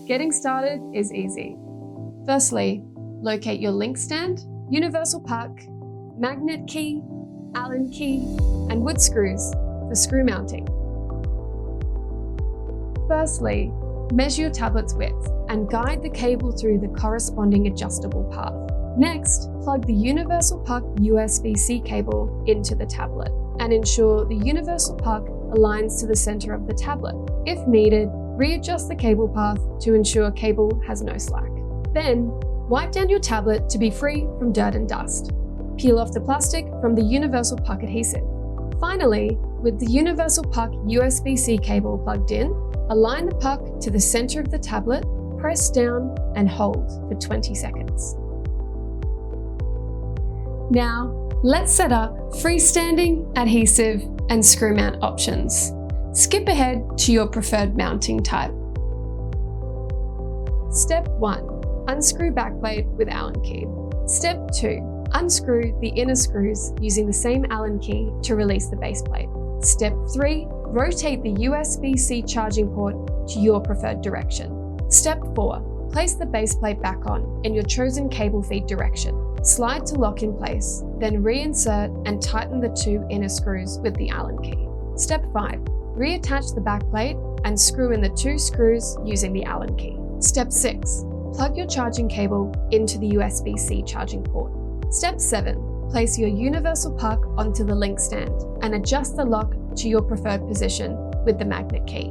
Getting started is easy. Firstly, locate your link stand, universal puck, magnet key, Allen key, and wood screws for screw mounting. Firstly, measure your tablet's width and guide the cable through the corresponding adjustable path. Next, plug the universal puck USB-C cable into the tablet and ensure the universal puck aligns to the center of the tablet. If needed, readjust the cable path to ensure cable has no slack. Then, wipe down your tablet to be free from dirt and dust. Peel off the plastic from the universal puck adhesive. Finally, with the universal puck USB-C cable plugged in, align the puck to the center of the tablet, press down and hold for 20 seconds. Now, let's set up freestanding, adhesive, and screw mount options. Skip ahead to your preferred mounting type. Step 1. Unscrew backplate with Allen key. Step 2. Unscrew the inner screws using the same Allen key to release the base plate. Step 3. Rotate the USB-C charging port to your preferred direction. Step 4. Place the base plate back on in your chosen cable feed direction. Slide to lock in place, then reinsert and tighten the 2 inner screws with the Allen key. Step 5. Reattach the backplate and screw in the 2 screws using the Allen key. Step 6. Plug your charging cable into the USB-C charging port. Step 7. Place your universal puck onto the link stand and adjust the lock to your preferred position with the magnet key.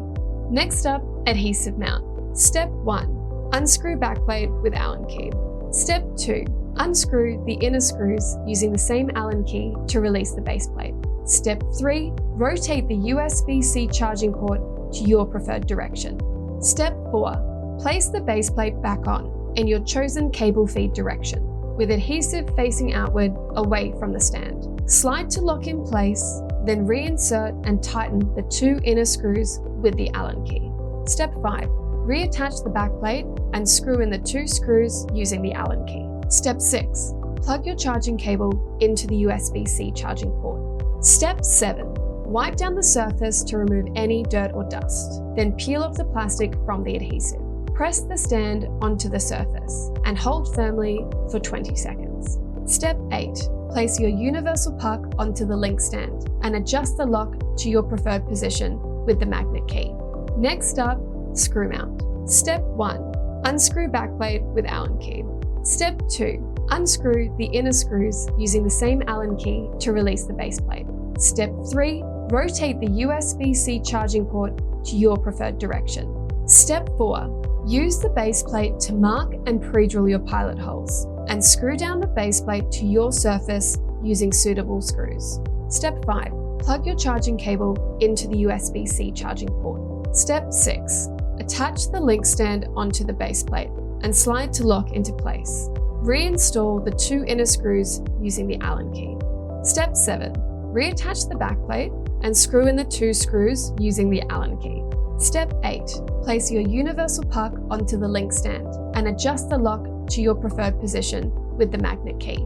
Next up, adhesive mount. Step 1. Unscrew backplate with Allen key. Step 2. Unscrew the inner screws using the same Allen key to release the base plate. Step 3. Rotate the USB-C charging port to your preferred direction. Step 4. Place the base plate back on in your chosen cable feed direction, with adhesive facing outward away from the stand. Slide to lock in place, then reinsert and tighten the 2 inner screws with the Allen key. Step 5. Reattach the backplate and screw in the 2 screws using the Allen key. Step 6. Plug your charging cable into the USB-C charging port. Step 7. Wipe down the surface to remove any dirt or dust, then peel off the plastic from the adhesive. Press the stand onto the surface and hold firmly for 20 seconds. Step 8. Place your universal puck onto the link stand and adjust the lock to your preferred position with the magnet key. Next up, screw mount. Step 1. Unscrew backplate with Allen key. Step 2. Unscrew the inner screws using the same Allen key to release the base plate. Step 3. Rotate the USB-C charging port to your preferred direction. Step 4. Use the base plate to mark and pre-drill your pilot holes and screw down the base plate to your surface using suitable screws. Step 5. Plug your charging cable into the USB-C charging port. Step 6. Attach the link stand onto the base plate and slide to lock into place. Reinstall the 2 inner screws using the Allen key. Step 7. Reattach the backplate and screw in the 2 screws using the Allen key. Step 8. Place your universal puck onto the link stand and adjust the lock to your preferred position with the magnet key.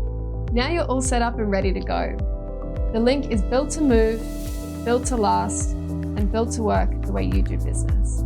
Now you're all set up and ready to go. The Link is built to move, built to last, and built to work the way you do business.